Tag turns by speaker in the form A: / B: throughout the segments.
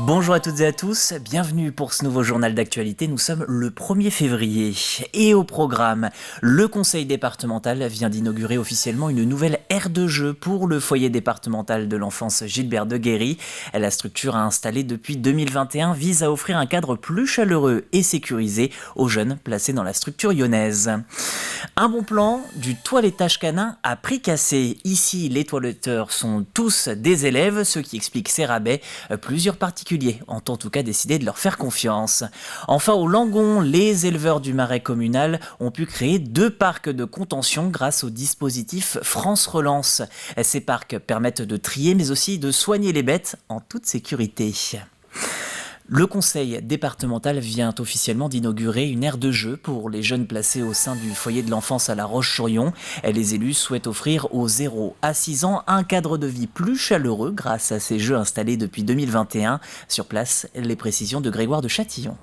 A: Bonjour à toutes et à tous, bienvenue pour ce nouveau journal d'actualité. Nous sommes le 1er février et au programme, le conseil départemental vient d'inaugurer officiellement une nouvelle aire de jeu pour le foyer départemental de l'enfance Gilbert de Guéry. La structure installée depuis 2021 vise à offrir un cadre plus chaleureux et sécurisé aux jeunes placés dans la structure lyonnaise. Un bon plan du toilettage canin à prix cassé. Ici, les toiletteurs sont tous des élèves, ce qui explique ces rabais. Plusieurs particuliers ont en tout cas décidé de leur faire confiance. Enfin, au Langon, les éleveurs du Marais communal ont pu créer 2 parcs de contention grâce au dispositif France Relance. Ces parcs permettent de trier mais aussi de soigner les bêtes en toute sécurité. Le conseil départemental vient officiellement d'inaugurer une aire de jeu pour les jeunes placés au sein du foyer de l'enfance à La Roche-sur-Yon. Les élus souhaitent offrir aux 0 à 6 ans un cadre de vie plus chaleureux grâce à ces jeux installés depuis 2021. Sur place, les précisions de Grégoire de Châtillon.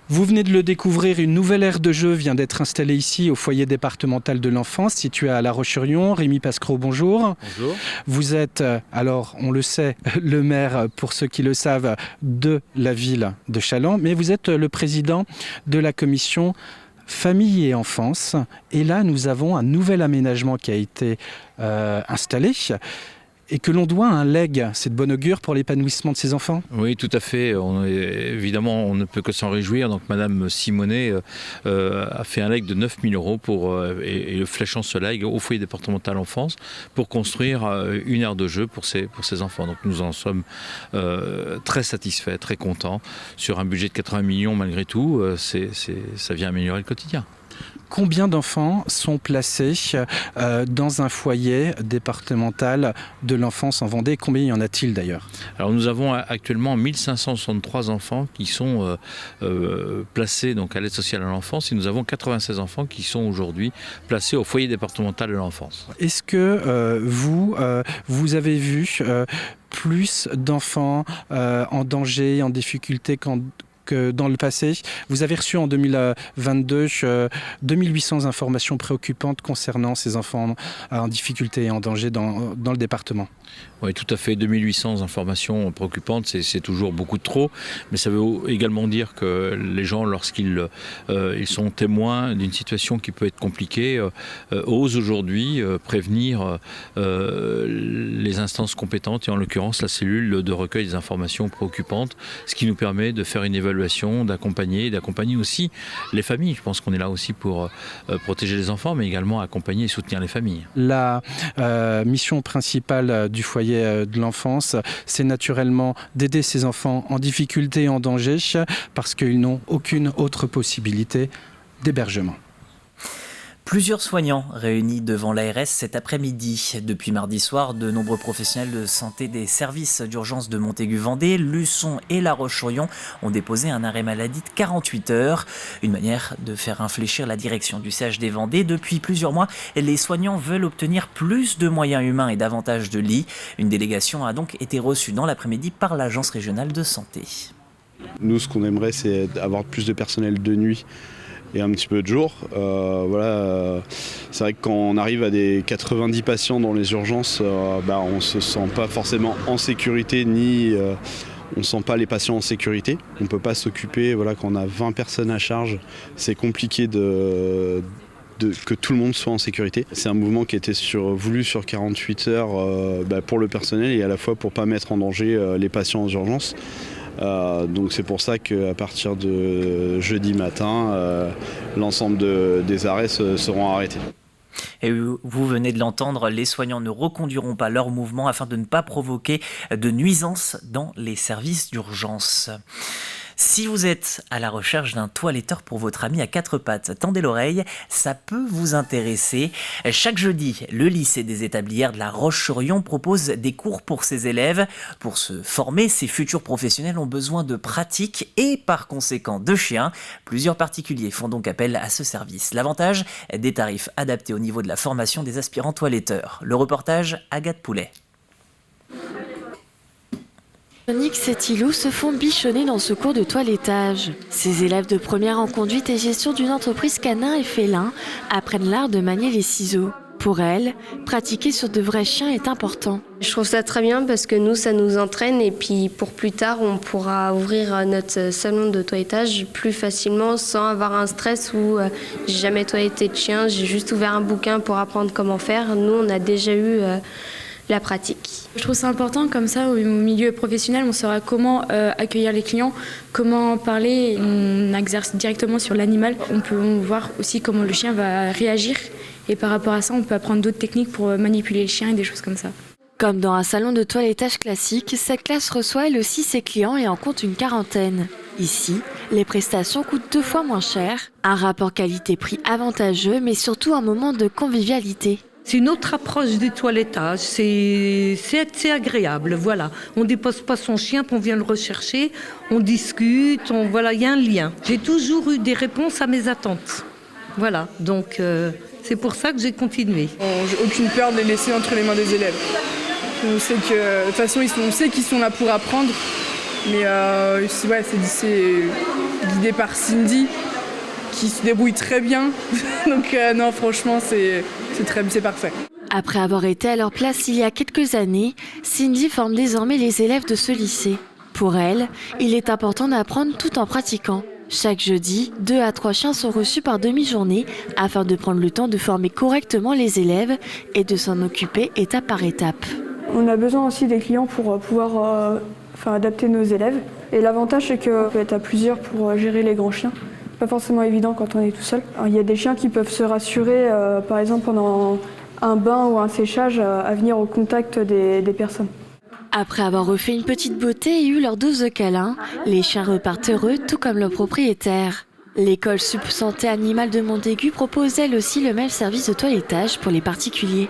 B: Vous venez de le découvrir, une nouvelle aire de jeu vient d'être installée ici au foyer départemental de l'enfance situé à La Roche-sur-Yon. Rémi Pascreau, bonjour.
C: Bonjour.
B: Vous êtes, alors on le sait, le maire, pour ceux qui le savent, de la ville de Challans, mais vous êtes le président de la commission Famille et Enfance. Et là, nous avons un nouvel aménagement qui a été installé et que l'on doit à un legs. C'est de bon augure pour l'épanouissement de ces enfants?
C: Oui, tout à fait. Évidemment, on ne peut que s'en réjouir. Donc, Madame Simonet a fait un legs de 9 000 € et le fléchant ce legs au foyer départemental enfance pour construire une aire de jeu pour ces enfants. Donc, nous en sommes très satisfaits, très contents. Sur un budget de 80 millions, malgré tout, ça vient améliorer le quotidien.
B: Combien d'enfants sont placés dans un foyer départemental de l'enfance en Vendée? Combien y en a-t-il d'ailleurs?
C: Alors nous avons actuellement 1563 enfants qui sont placés donc, à l'aide sociale à l'enfance et nous avons 96 enfants qui sont aujourd'hui placés au foyer départemental de l'enfance.
B: Est-ce que vous avez vu plus d'enfants en danger, en difficulté que dans le passé? Vous avez reçu en 2022 2800 informations préoccupantes concernant ces enfants en difficulté et en danger dans le département.
C: Oui, tout à fait. 2800 informations préoccupantes, c'est toujours beaucoup de trop. Mais ça veut également dire que les gens, lorsqu'ils ils sont témoins d'une situation qui peut être compliquée, osent aujourd'hui prévenir les instances compétentes et en l'occurrence la cellule de recueil des informations préoccupantes, ce qui nous permet de faire une évaluation, d'accompagner aussi les familles. Je pense qu'on est là aussi pour protéger les enfants, mais également accompagner et soutenir les familles.
B: La mission principale du foyer de l'enfance, c'est naturellement d'aider ces enfants en difficulté et en danger parce qu'ils n'ont aucune autre possibilité d'hébergement.
A: Plusieurs soignants réunis devant l'ARS cet après-midi. Depuis mardi soir, de nombreux professionnels de santé des services d'urgence de Montaigu-Vendée, Luçon et La Roche-sur-Yon ont déposé un arrêt maladie de 48 heures. Une manière de faire infléchir la direction du CHD Vendée. Depuis plusieurs mois, les soignants veulent obtenir plus de moyens humains et davantage de lits. Une délégation a donc été reçue dans l'après-midi par l'Agence régionale de santé.
D: Nous, ce qu'on aimerait, c'est avoir plus de personnel de nuit et un petit peu de jour. C'est vrai que quand on arrive à des 90 patients dans les urgences, on ne se sent pas forcément en sécurité, ni on ne sent pas les patients en sécurité. On ne peut pas s'occuper, quand on a 20 personnes à charge, c'est compliqué que tout le monde soit en sécurité. C'est un mouvement qui a été voulu sur 48 heures pour le personnel et à la fois pour ne pas mettre en danger les patients aux urgences. Donc c'est pour ça qu'à partir de jeudi matin, l'ensemble des arrêts seront arrêtés.
A: Et vous venez de l'entendre, les soignants ne reconduiront pas leur mouvement afin de ne pas provoquer de nuisances dans les services d'urgence. Si vous êtes à la recherche d'un toiletteur pour votre ami à 4 pattes, tendez l'oreille, ça peut vous intéresser. Chaque jeudi, le lycée des établières de La Roche-sur-Yon propose des cours pour ses élèves. Pour se former, ces futurs professionnels ont besoin de pratique et par conséquent de chiens. Plusieurs particuliers font donc appel à ce service. L'avantage, des tarifs adaptés au niveau de la formation des aspirants toiletteurs. Le reportage, Agathe Poulet.
E: Onyx et Thilou se font bichonner dans ce cours de toilettage. Ces élèves de première en conduite et gestion d'une entreprise canin et félin apprennent l'art de manier les ciseaux. Pour elle, pratiquer sur de vrais chiens est important.
F: Je trouve ça très bien parce que nous, ça nous entraîne et puis pour plus tard, on pourra ouvrir notre salon de toilettage plus facilement sans avoir un stress où j'ai jamais toiletté de chien, j'ai juste ouvert un bouquin pour apprendre comment faire. Nous, on a déjà eu la pratique.
G: Je trouve ça important, comme ça au milieu professionnel, on saura comment accueillir les clients, comment parler, on exerce directement sur l'animal. On peut voir aussi comment le chien va réagir et par rapport à ça, on peut apprendre d'autres techniques pour manipuler le chien et des choses comme ça.
E: Comme dans un salon de toilettage classique, cette classe reçoit elle aussi ses clients et en compte une quarantaine. Ici, les prestations coûtent 2 fois moins cher, un rapport qualité-prix avantageux, mais surtout un moment de convivialité.
H: C'est une autre approche du toilettage, c'est agréable, voilà. On ne dépose pas son chien, puis on vient le rechercher, on discute, voilà, il y a un lien. J'ai toujours eu des réponses à mes attentes, voilà, donc c'est pour ça que j'ai continué.
I: J'ai aucune peur de les laisser entre les mains des élèves. On sait que, de toute façon, on sait qu'ils sont là pour apprendre, mais c'est guidé par Cindy, qui se débrouille très bien, donc non, franchement, c'est parfait.
E: Après avoir été à leur place il y a quelques années, Cindy forme désormais les élèves de ce lycée. Pour elle, il est important d'apprendre tout en pratiquant. Chaque jeudi, 2 à 3 chiens sont reçus par demi-journée afin de prendre le temps de former correctement les élèves et de s'en occuper étape par étape.
J: On a besoin aussi des clients pour pouvoir adapter nos élèves. Et l'avantage, c'est qu'on peut être à plusieurs pour gérer les grands chiens. Pas forcément évident quand on est tout seul. Alors, il y a des chiens qui peuvent se rassurer, par exemple pendant un bain ou un séchage, à venir au contact des personnes.
E: Après avoir refait une petite beauté et eu leur dose de câlins, les chiens repartent heureux, tout comme leur propriétaire. L'école Sup Santé Animale de Montaigu propose elle aussi le même service de toilettage pour les particuliers.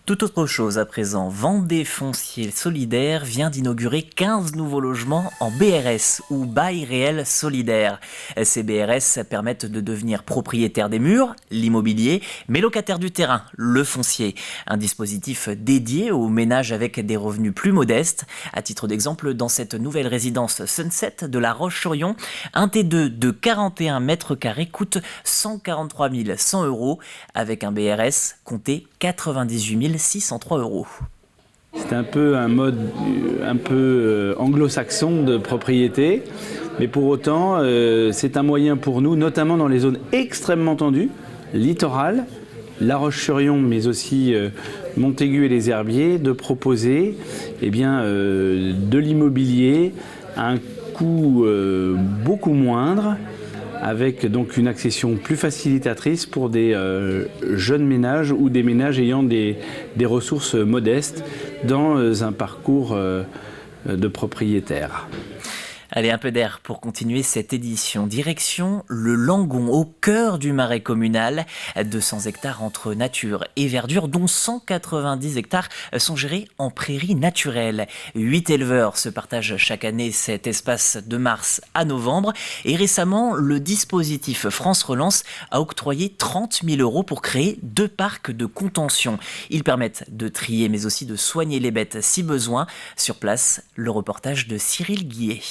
A: Tout autre chose à présent, Vendée Foncier Solidaire vient d'inaugurer 15 nouveaux logements en BRS ou bail réel solidaire. Ces BRS permettent de devenir propriétaire des murs, l'immobilier, mais locataire du terrain, le foncier. Un dispositif dédié aux ménages avec des revenus plus modestes. À titre d'exemple, dans cette nouvelle résidence Sunset de La Roche-sur-Yon, un T2 de 41 mètres carrés coûte 143 100 €. Avec un BRS, comptez 98 603 €.
K: C'est un peu un mode anglo-saxon de propriété, mais pour autant, c'est un moyen pour nous, notamment dans les zones extrêmement tendues, littorales, La Roche-sur-Yon, mais aussi Montaigu et les Herbiers, de proposer de l'immobilier à un coût beaucoup moindre, avec donc une accession plus facilitatrice pour des jeunes ménages ou des ménages ayant des ressources modestes dans un parcours de propriétaire.
A: Allez, un peu d'air pour continuer cette édition. Direction le Langon, au cœur du marais communal. 200 hectares entre nature et verdure, dont 190 hectares sont gérés en prairies naturelles. 8 éleveurs se partagent chaque année cet espace de mars à novembre. Et récemment, le dispositif France Relance a octroyé 30 000 € pour créer 2 parcs de contention. Ils permettent de trier mais aussi de soigner les bêtes si besoin. Sur place, le reportage de Cyril Guillet.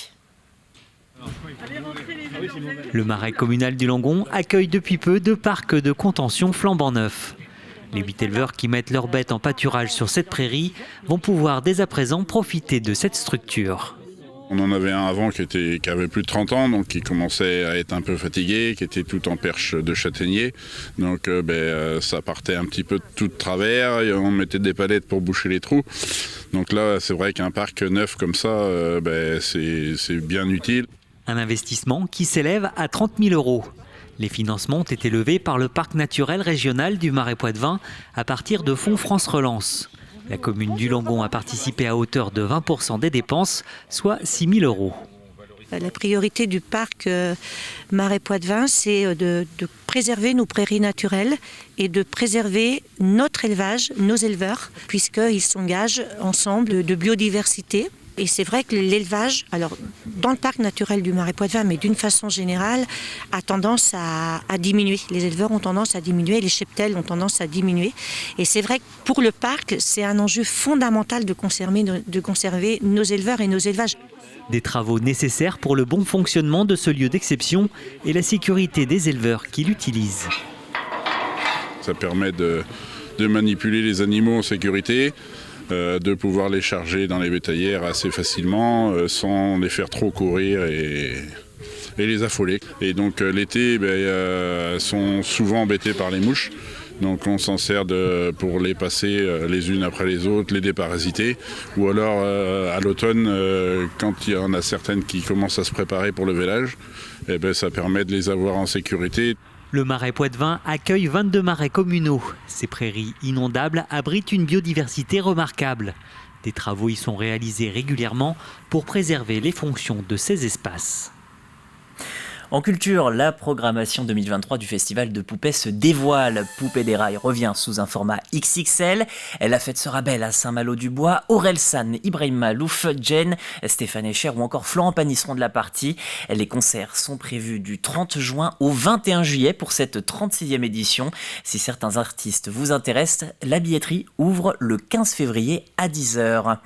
L: Le marais communal du Langon accueille depuis peu 2 parcs de contention flambant neufs. Les 8 éleveurs qui mettent leurs bêtes en pâturage sur cette prairie vont pouvoir dès à présent profiter de cette structure.
M: On en avait un avant qui avait plus de 30 ans, donc qui commençait à être un peu fatigué, qui était tout en perche de châtaignier. Donc ça partait un petit peu tout de travers, et on mettait des palettes pour boucher les trous. Donc là, c'est vrai qu'un parc neuf comme ça, c'est bien utile.
L: Un investissement qui s'élève à 30 000 €. Les financements ont été levés par le parc naturel régional du Marais Poitevin à partir de fonds France Relance. La commune du Langon a participé à hauteur de 20% des dépenses, soit 6 000 €.
N: La priorité du parc Marais Poitevin, c'est de préserver nos prairies naturelles et de préserver notre élevage, nos éleveurs, puisqu'ils s'engagent ensemble de biodiversité. Et c'est vrai que l'élevage, alors dans le parc naturel du Marais Poitevin, mais d'une façon générale, a tendance à diminuer. Les éleveurs ont tendance à diminuer, les cheptels ont tendance à diminuer. Et c'est vrai que pour le parc, c'est un enjeu fondamental de conserver nos éleveurs et nos élevages.
L: Des travaux nécessaires pour le bon fonctionnement de ce lieu d'exception et la sécurité des éleveurs qui l'utilisent.
M: Ça permet de manipuler les animaux en sécurité, de pouvoir les charger dans les bétaillères assez facilement sans les faire trop courir et les affoler. Et donc l'été, sont souvent embêtés par les mouches. Donc on s'en sert pour les passer les unes après les autres, les déparasiter. Ou alors à l'automne, quand il y en a certaines qui commencent à se préparer pour le vélage, ça permet de les avoir en sécurité.
L: Le Marais Poitevin accueille 22 marais communaux. Ces prairies inondables abritent une biodiversité remarquable. Des travaux y sont réalisés régulièrement pour préserver les fonctions de ces espaces.
A: En culture, la programmation 2023 du Festival de Poupées se dévoile. Poupée des Rails revient sous un format XXL. La fête sera belle à Saint-Malo-du-Bois. Aurel San, Ibrahim Malouf, Jen, Stéphane Echer ou encore Florent Pagny seront de la partie. Les concerts sont prévus du 30 juin au 21 juillet pour cette 36e édition. Si certains artistes vous intéressent, la billetterie ouvre le 15 février à 10h.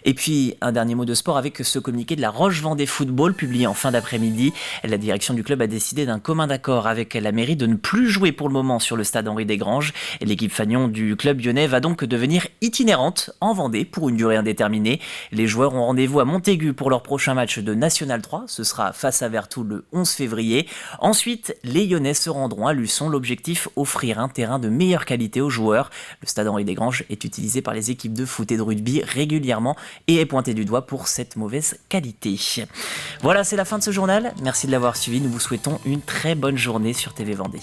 A: Et puis, un dernier mot de sport avec ce communiqué de la Roche-Vendée Football publié en fin d'après-midi. La direction du club a décidé d'un commun accord avec la mairie de ne plus jouer pour le moment sur le stade Henri Desgranges. L'équipe fanion du club lyonnais va donc devenir itinérante en Vendée pour une durée indéterminée. Les joueurs ont rendez-vous à Montaigu pour leur prochain match de National 3. Ce sera face à Vertou le 11 février. Ensuite, les Lyonnais se rendront à Luçon. L'objectif, offrir un terrain de meilleure qualité aux joueurs. Le stade Henri Desgranges est utilisé par les équipes de foot et de rugby régulièrement et est pointé du doigt pour cette mauvaise qualité. Voilà, c'est la fin de ce journal. Merci de l'avoir suivi. Nous vous souhaitons une très bonne journée sur TV Vendée.